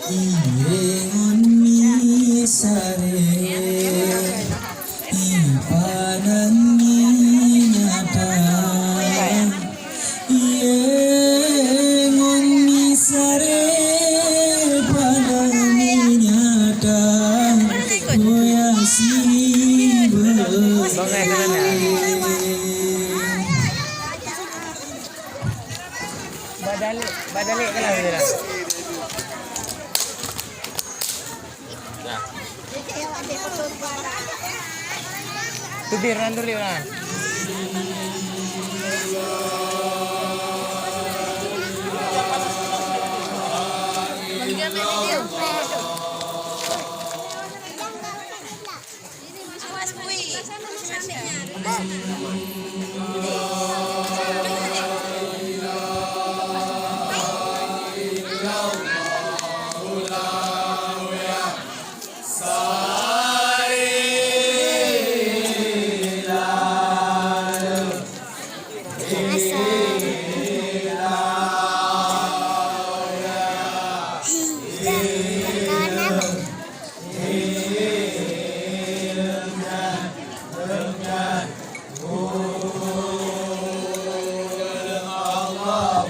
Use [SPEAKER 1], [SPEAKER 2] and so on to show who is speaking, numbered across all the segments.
[SPEAKER 1] Iyengon misare ipanan nyata Iyengon misare panan nyata Oya sibe
[SPEAKER 2] Badalik ke lah dia dah. Tu biar dulu lah.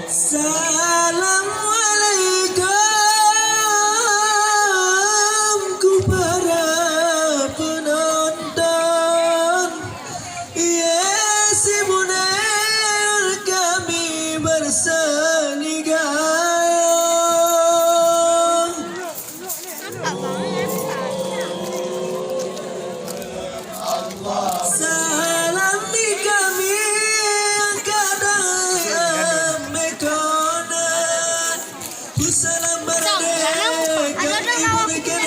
[SPEAKER 2] Assalamualaikum ku para penonton. Yes, ibunel kami berseni gayung. Salam di kami kadang mekona. Salam barang kami berikan penutup.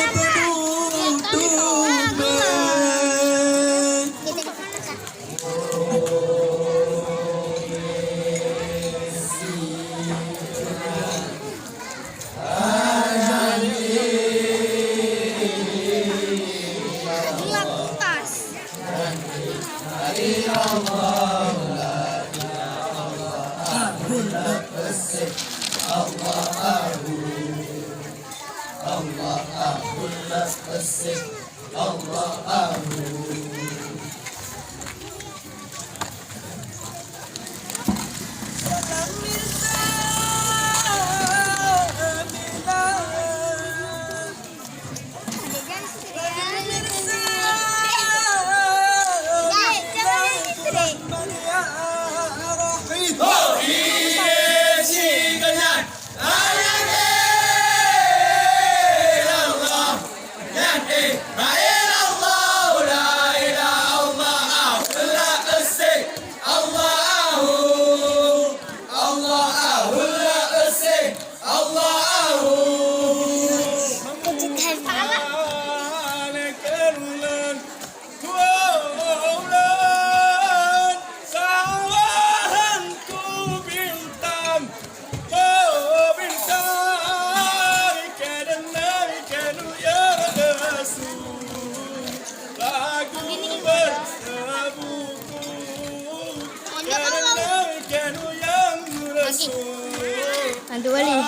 [SPEAKER 3] Ada wali.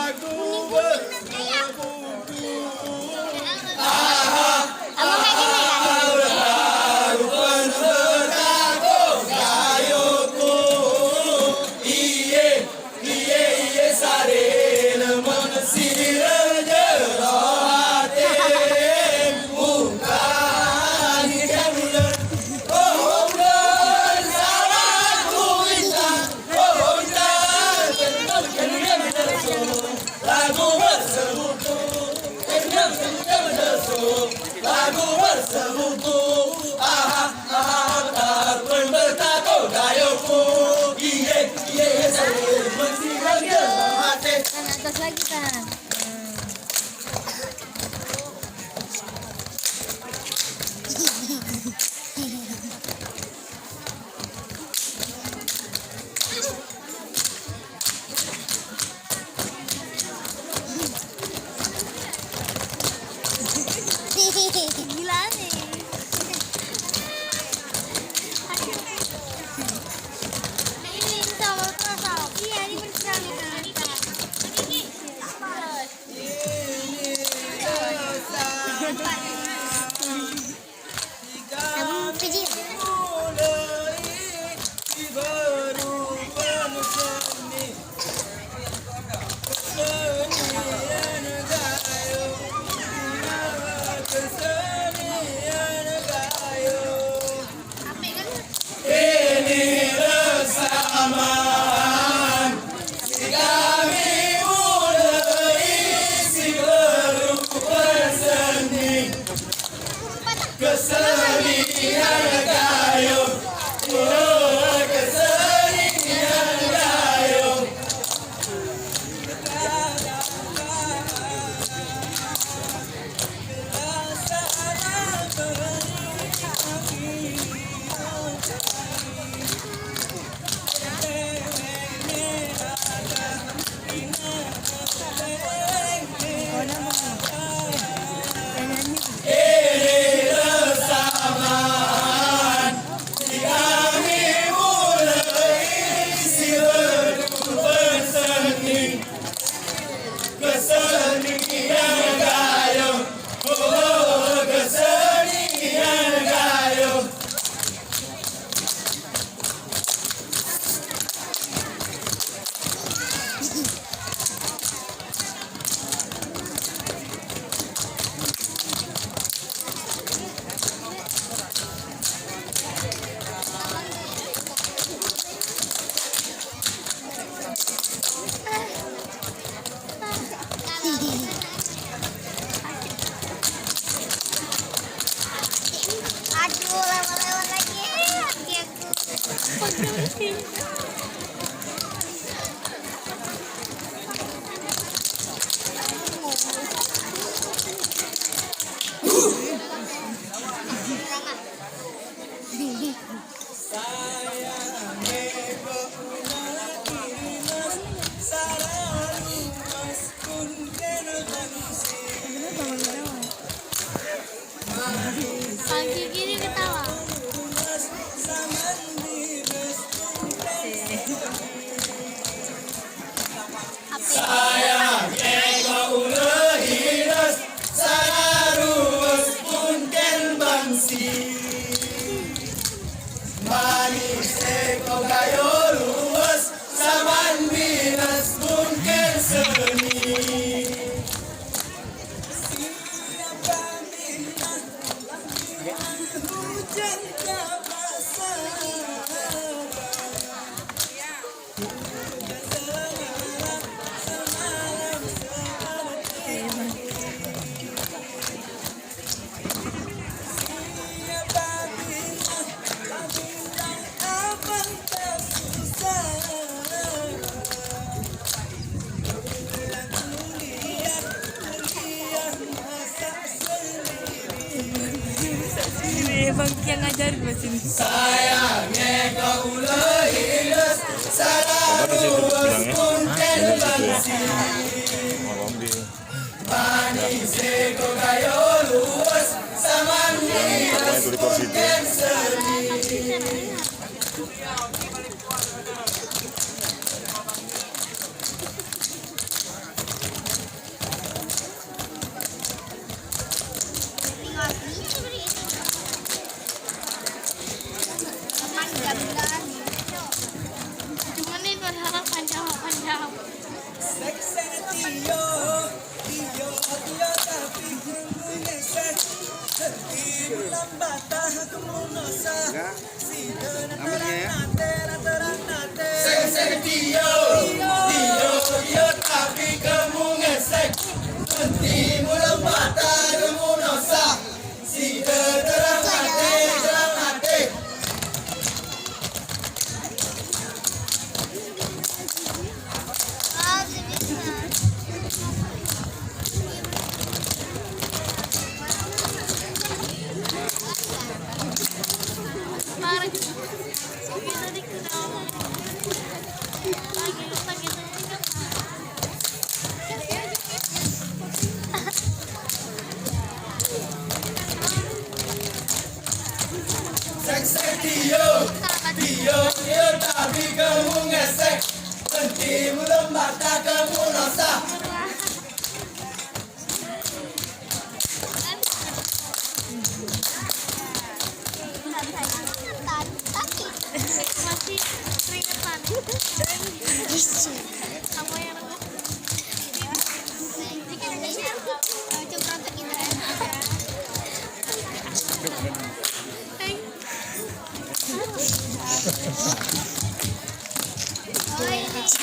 [SPEAKER 3] Abang kayak gini kan? Atas lagi kan. Gila nih. Ini sama Iya, ini bersama. aku lewat-lewat lagi. Kaki aku. Kaki kiri ketawa.
[SPEAKER 4] Bang yang ngajarin bahasa ini.
[SPEAKER 2] Sayangnya kau lehilus sadarus punten bangsi manise kau kayo luas saman miras punten seni.
[SPEAKER 3] Cuma nih berharap panjang.
[SPEAKER 2] Tapi kamu ngesek henti mulam mata kamu nosa si terang hati.
[SPEAKER 3] Ah, bisa. Parah. Kita dikenal. Lagi lupa gitu.
[SPEAKER 2] Dio tapi kamu ngesek henti mulam mata kamu nosa.
[SPEAKER 3] Masih keringetan. Kamu yang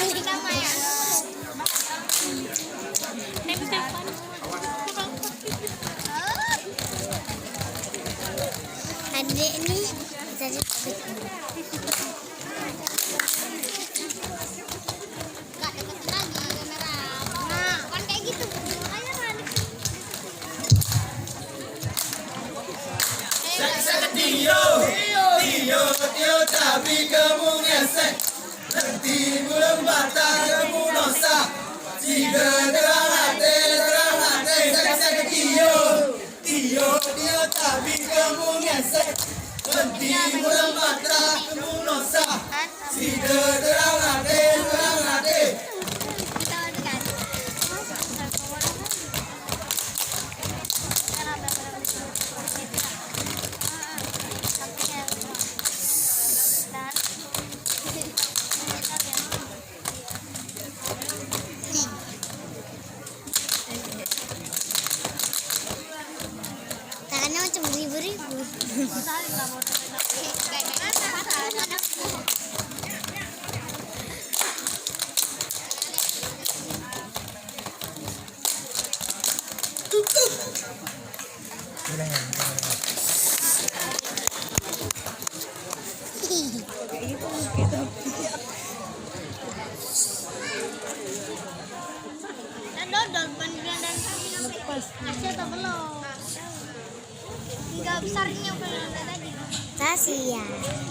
[SPEAKER 3] oh ini nama ya. Adik nih bisa disebut. Nggak deketin lagi kamera. Nah, kan kayak gitu. Makanya kan.
[SPEAKER 2] Dio tapi kamu ngesek henti mulam mata kamu nosa si terang hati. Dio tapi kamu ngesek henti mulam mata kamu nosa si terang hati.
[SPEAKER 3] Kita dekat. Tangannya macam beribu-ribu. Kasih atau belum? Tiga besarnya belum tadi. Kasih ya.